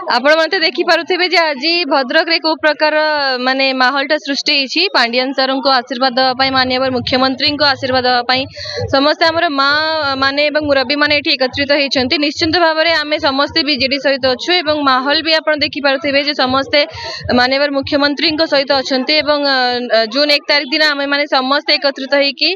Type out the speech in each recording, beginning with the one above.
आपण मते देखि पारुथिबे जे आज भद्रक रे को प्रकार माने माहौलटा सृष्टि होईछि पांडियन सर को आशीर्वाद देबा पई माननीय मुख्यमंत्री को आशीर्वाद देबा पई समस्त हमर मां माने एवं मुरब्बी माने एठी एकत्रित होईछंती। निश्चित भाव में आमे समस्त बीजेडी सहित अछु एवं माहौल भी आपण देखि पारुथिबे जे समस्ते माननीय मुख्यमंत्री को सहित अछंती एवं जून 1 तारिख दिन आमे माने समस्त एकत्रित होईकी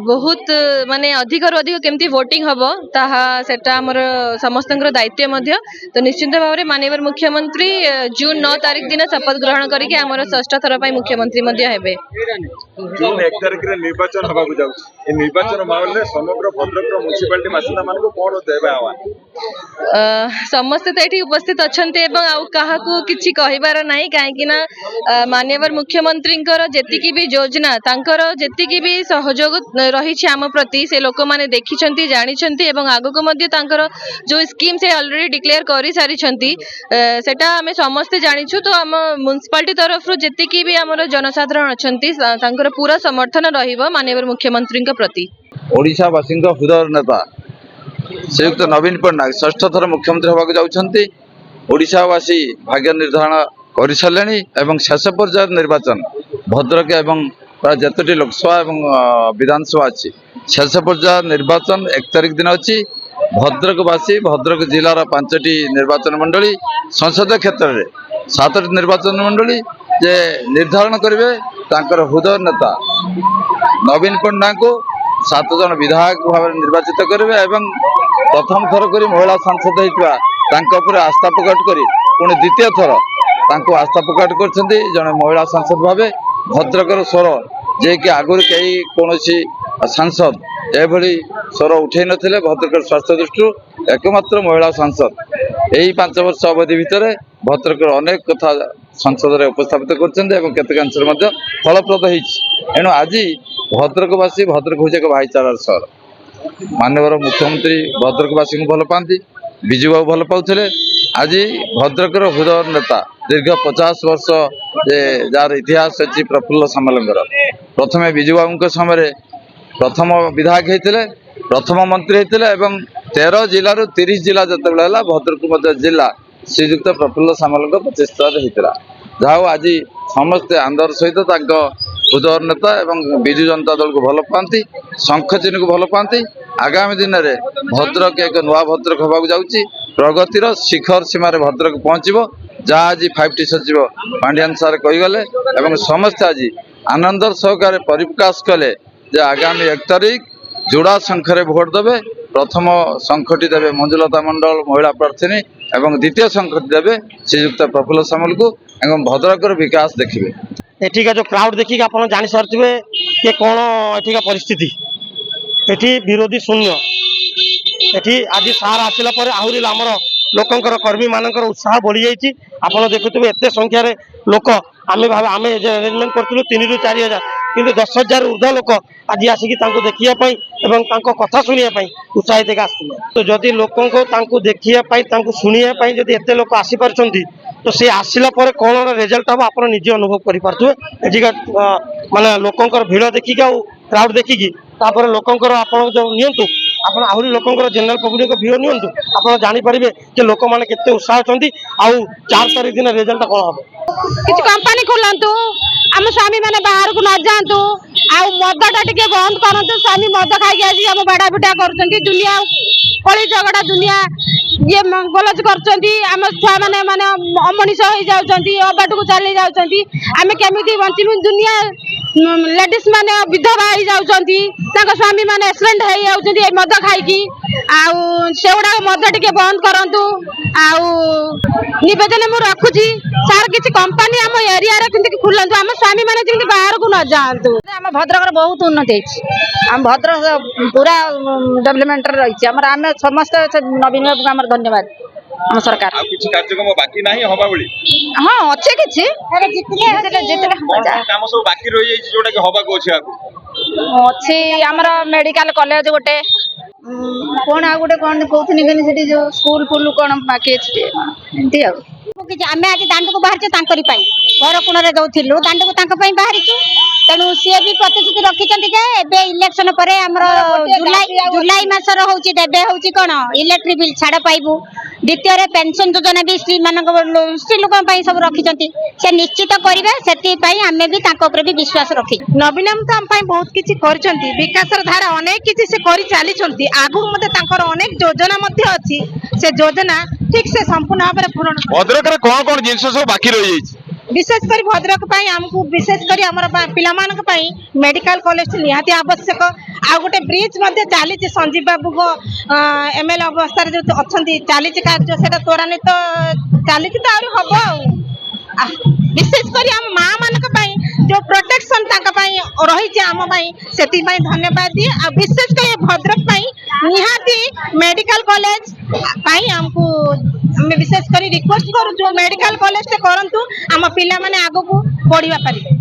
बहुत माने अधिक रु अधिक केमती वोटिंग हबो ताहा सेटा हमर समस्तंकर दायित्व मध्य। तो निश्चित भाव में माननीय मुख्यमंत्री जून 9 तारिख दिन शपथ ग्रहण करके आमर षष्ठ थर पर मुख्यमंत्री हेबे। जून 1 तारिख रे निर्वाचन हबा को जाउछ ए निर्वाचन माहौल रे समग्र भद्रक म्युनिसिपालिटी बासिंदा मान को कोन देबे आह्वान समस्त तो ये उपस्थित अछंते एवं आउ काहा को किछि कहिबार नाही काहे कि ना माननीय मुख्यमंत्री जेतिकी भी योजना तांकर जेतिकी भी सहयोग रही आम प्रति से लोक माने देखिछंती जानिछंती एवं आगो को मध्य तांकर जो स्कीम से ऑलरेडी डिक्लेयर करि सारिछंती सेटा हमें समस्त जानिछु। तो आम म्युनिसिपालिटी तरफ रु जेतिकी भी हमर जनसाधारण अछंती तांकर पूरा समर्थन रहिबो माननीय मुख्यमंत्री प्रति। ओडिशा वासिंग हृदय नेता श्रीयुक्त नवीन पट्टनायक षष्ठ थर मुख्यमंत्री होगा जाउछंती। ओडिशावासी भाग्य निर्धारण कर सारे एवं शेष पर्याय निर्वाचन भद्रक एवं प्राय जतटी लोकसभा एवं विधानसभा अच्छी शेष पर्याय निर्वाचन 1 तारिख दिन अच्छी। भद्रकवासी भद्रक जिलार 5टी निर्वाचन मंडली संसदीय क्षेत्र में 7टी निर्वाचन मंडली जे निर्धारण करेंगे तांकर हृदय नेता नवीन पट्टनायक को 7 जन विधायक भाव निर्वाचित करेंगे एवं प्रथम थर कर महिला सांसद होता आस्था प्रकट कर पुणी द्वितीय थर तांको आस्था प्रकट कर जड़े महिला सांसद भाव भद्रकर स्वर जे कि आगुरी कई कौन सांसद एभली स्वर उठे नथिले भद्रकर स्वास्थ्य दृष्टि एकमात्र महिला सांसद यही 5 वर्ष अवधि भितर भद्रकर अनेक कथा संसद में उपस्थापित कर फलप्रद एणु आज भद्रकवासी भद्रक हूँ एक भाईचारार सहर। माननीय मुख्यमंत्री भद्रकवासी को भल पाती विजु बाबू भल पाते आज भद्रकर हृदय नेता दीर्घ 50 वर्ष जार इतिहास अच्छी प्रफुल्ल सामलंकर प्रथम विजु बाबू समय प्रथम विधायक होते प्रथम मंत्री होते 13 जिलूर 30 जिला जिते भद्रक जिला श्रीजुक्त प्रफुल्ल सामल 25 होता जहाँ आज समस्ते आंदोलन सहित हृदय नेता एवं विजु जनता दल को भल पाती शंख चिन्ह को भल पाती। आगामी दिन में भद्रक एक नुआ भद्रक होगा जाऊँगी प्रगतिर शिखर सीमार भद्रक पहुँचब जहाँ आज 5T सचिव पांडियान सार कहीगले एवं समस्ते आज आनंदर सहकार परिप्रकाश कले आगामी 1 तारिख जोड़ा संख्यार भोट देवे। प्रथम संखटी देवे मंजुलता मंडल महिला प्रार्थी एवं द्वितीय संखटी देवे श्रीजुक्त प्रफुल्ल सामल को एवं भद्रकर विकास देखिए। एठिका जो क्राउड देखिए आप जानी सारे ये कौन एठिका परिस्थिति एठी विरोधी शून्य एठी आज सार आसला आहरी आमर लोकंकर कर्मी मानकर उत्साह बढ़ी जाइए। आप देखुवे एत संख्यार लोक आम आम अरेंजमेंट करूँ 3 ରୁ 4 हजार कि 10,000 ऊर्ध्व लोक आज आसिक देखापी और कथा शुणापी उत्साहित आसते। तो जदि लोक देखापी शुणापी जब एत लोक आसीपार तो सी आसला कौन रिजल्ट हम आप निजे अनुभव करें माने लोकंकर भीड़ देखिक क्राउड देखिकी लोकंकर आप जो नियंतु आप आहरी लोकंकर जनरल पब्लिक भीड़ नियंतु आप जानीपर कि लोक मैंने केते उत्साह अच्छा आउ 4 तारिख दिन रिजल्ट कौन हम किसी कंपनी खोलतु आम स्वामी मैंने बाहर को न जातु मदटा टे बंद करूँ। स्वामी मद खाई आज आम बाड़ा पिटा कर दुनिया कली झगड़ा दुनिया ये गलज करम छुआ मैंने माने अमनीष हो जाती अबाट को चली जाती आम केमी बचू दुनिया लेडीज मैंने विधवा हो जाती स्वामी मैंने एक्सीडेंट हो जाती मद खाई आउगुड़ा मद टे बंद करूँ। आवेदन मुझे रखुची सार किसी कंपनी आम एरिया खोलतु आम स्वामी मैंने बाहर को न जातु। आम भद्रक बहुत उन्नति आम भद्रक पूरा डेवलपमेंट रही आम समस्त नवीन बाबू धन्यवाद आम सरकार कार्यक्रम बाकी नहीं हवा बली हाँ अच्छे किसी अच्छी आमर मेडिकल कॉलेज गोटे कौन आ गोटे कौन कहते जो स्कूल फुल कौन बाकी एमती आम आज दांड को बाहर घर कोण दौलू दांड को बाहर तेणु सी भी प्रतिश्रुति रखिंट इलेक्शन पर जुलाई मसर हूँ देवे हूँ कौन इलेक्ट्रिक बिल छाड़ पाइबू द्वितीय पेंशन योजना भी स्त्री लोक सब रखिंट से निश्चित करेंगे से आम भी भी विश्वास रखी नवीन तो आम बहुत किसी विकास धारा अनेक किसी से कर चली आगु अनेक योजना अच्छी से योजना ठीक से संपूर्ण भाव में पूरण भद्रक कौन कौन जिन सब बाकी रही विशेषकर भद्रक आमको विशेषकर पाई मेडिकल कॉलेज निहाती आवश्यक आ गोटे ब्रिज चली संजीव बाबू को एमएलए अवस्था जो अच्छा चली कार्य से त्वरान्वित चली तो हम विशेषकर आम माँ मान जो प्रोटेक्शन रही आम से धन्यवाद दिए आ विशेषकर भद्रक निहाती मेडिकल कॉलेज आमको विशेषकर रिक्वेस्ट करूँ मेडिकल कॉलेज से करंतु आम पिला माने आगो को बढ़िया पारिबे।